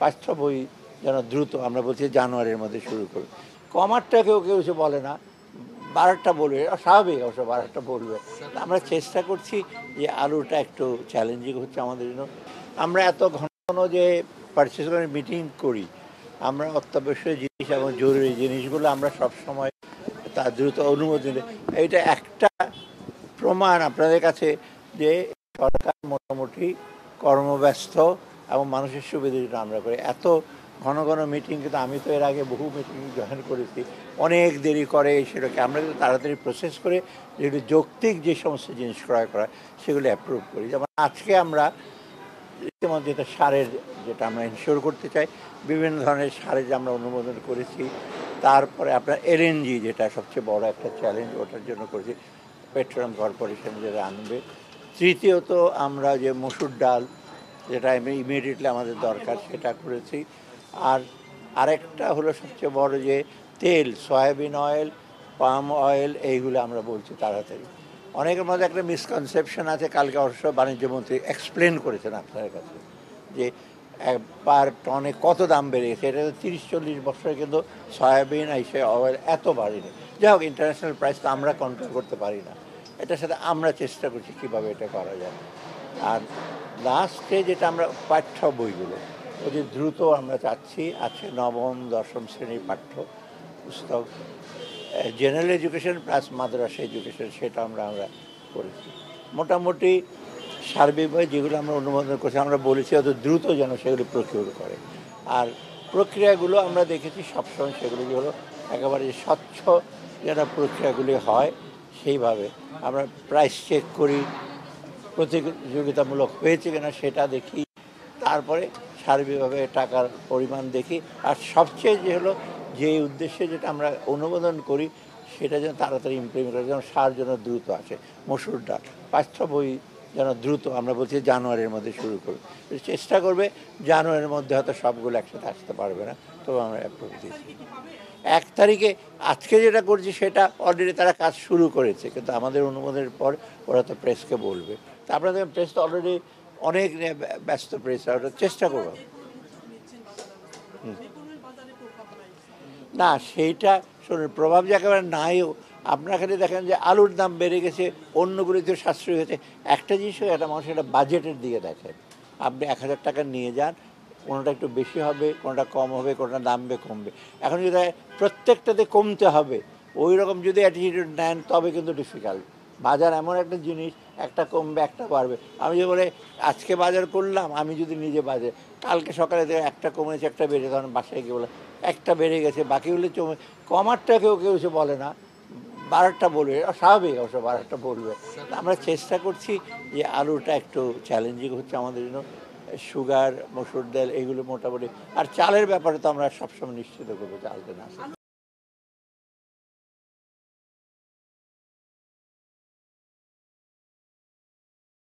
পাঠ্য বই যেন দ্রুত, আমরা বলছি জানুয়ারির মধ্যে শুরু করবে। কমারটা কেউ কেউ এসে বলে না, 12টা বলবে, স্বাভাবিক অবশ্য 12টা বলবে। আমরা চেষ্টা করছি যে আলুটা একটু চ্যালেঞ্জিং হচ্ছে আমাদের জন্য। আমরা এত ঘন ঘন যে পার্টিসিপেন্ট মিটিং করি, আমরা অত্যাবশ্যক জিনিস এবং জরুরি জিনিসগুলো আমরা সবসময় তার দ্রুত অনুমোদন দিই। এইটা একটা প্রমাণ আপনাদের কাছে যে সরকার মোটামুটি কর্মব্যস্ত এবং মানুষের সুবিধার জন্য আমরা করি। এত ঘন ঘন মিটিং কিন্তু আমি তো এর আগে বহু মিটিং জয়েন করেছি, অনেক দেরি করে সেটাকে আমরা কিন্তু তাড়াতাড়ি প্রসেস করে যেগুলো যৌক্তিক যে সমস্ত জিনিস ক্রয় করা সেগুলো অ্যাপ্রুভ করি। যেমন আজকে আমরা ইতিমধ্যে যেটা সারের, যেটা আমরা ইনশিওর করতে চাই, বিভিন্ন ধরনের সারের যে আমরা অনুমোদন করেছি। তারপরে আপনার এলএনজি, যেটা সবচেয়ে বড় একটা চ্যালেঞ্জ, ওটার জন্য করেছি, পেট্রোলিয়াম কর্পোরেশন যেটা আনবে। তৃতীয়ত আমরা যে মসুর ডাল, যেটা ইমিডিয়েটলি আমাদের দরকার, সেটা করেছি। আর আরেকটা হলো সবচেয়ে বড় যে তেল, সয়াবিন অয়েল, পাম অয়েল, এইগুলো আমরা বলছি তাড়াতাড়ি। অনেকের মধ্যে একটা মিসকনসেপশন আছে, কালকে অবশ্য বাণিজ্যমন্ত্রী এক্সপ্লেন করেছেন আপনার কাছে যে পার টনে কত দাম বেড়ে গেছে। এটা 30-40 বছরে কিন্তু সয়াবিন এসে অয়েল এত বাড়েনি। যাই হোক, ইন্টারন্যাশনাল প্রাইস তো আমরা কন্ট্রোল করতে পারি না, এটার সাথে আমরা চেষ্টা করছি কীভাবে এটা করা যায়। আর লাস্টে যেটা আমরা পাঠ্য বইগুলো অতি দ্রুত আমরা চাচ্ছি, আছে নবম দশম শ্রেণীর পাঠ্য পুস্তক, জেনারেল এডুকেশন প্লাস মাদ্রাসা এডুকেশন, সেটা আমরা করেছি। মোটামুটি সার্বিকভাবে যেগুলো আমরা অনুমোদন করছি, আমরা বলেছি অত দ্রুত যেন সেগুলি প্রকিউর করে। আর প্রক্রিয়াগুলো আমরা দেখেছি সবসময় সেগুলি হলো একেবারে স্বচ্ছ যেন প্রক্রিয়াগুলি হয়, সেইভাবে আমরা প্রাইস চেক করি, প্রতিযোগিতামূলক হয়েছে কিনা সেটা দেখি, তারপরে সার্বিকভাবে টাকার পরিমাণ দেখি। আর সবচেয়ে যে হলো যে উদ্দেশ্যে যেটা আমরা অনুমোদন করি সেটা যেন তাড়াতাড়ি ইমপ্লিমেন্ট করে, যেন সার যেন দ্রুত আসে। মসুর ডাল, পাঠ্য বই যেন দ্রুত, আমরা বলছি জানুয়ারির মধ্যে শুরু করবে। চেষ্টা করবে জানুয়ারির মধ্যে, হয়তো সবগুলো একসাথে আসতে পারবে না, তবে আমরা অ্যাপ্রুভ দিয়েছি। 1 তারিখে আজকে যেটা করছি সেটা অলরেডি তারা কাজ শুরু করেছে, কিন্তু আমাদের অনুমোদনের পর ওরা তো প্রেসকে বলবে। তা আপনাদের প্রেস তো অলরেডি অনেক ব্যস্ত প্রেস, ওটা চেষ্টা করবো। না, সেইটা শুনুন, প্রভাব যে একেবারে নাইও। আপনারা খালি দেখেন যে আলুর দাম বেড়ে গেছে, অন্যগুলিতে সাশ্রয় হয়েছে। একটা জিনিস, একটা মানুষ একটা বাজেটের দিকে দেখেন। আপনি 1000 টাকা নিয়ে যান, কোনোটা একটু বেশি হবে, কোনোটা কম হবে, কোনোটা দামবে কমবে। এখন যদি প্রত্যেকটাতে কমতে হবে, ওই রকম যদি অ্যাটিটিউড নেন তবে কিন্তু ডিফিকাল্ট। বাজার এমন একটা জিনিস, একটা কমবে একটা বাড়বে। আমি যে বলে আজকে বাজার করলাম, আমি যদি নিজে বাজার, কালকে সকালে একটা কমেছে একটা বেড়ে, তখন বাসায় গিয়ে বলে একটা বেড়ে গেছে, বাকিগুলো কমারটা কেউ কেউ এসে বলে না, 12টা বলবে, স্বাভাবিক অবশ্য 12টা বলবে। আমরা চেষ্টা করছি যে আলুটা একটু চ্যালেঞ্জিং হচ্ছে আমাদের জন্য। সুগার, মসুর ডাল, এইগুলো মোটামুটি। আর চালের ব্যাপারে তো আমরা সবসময় নিশ্চিত করবো চালটা না।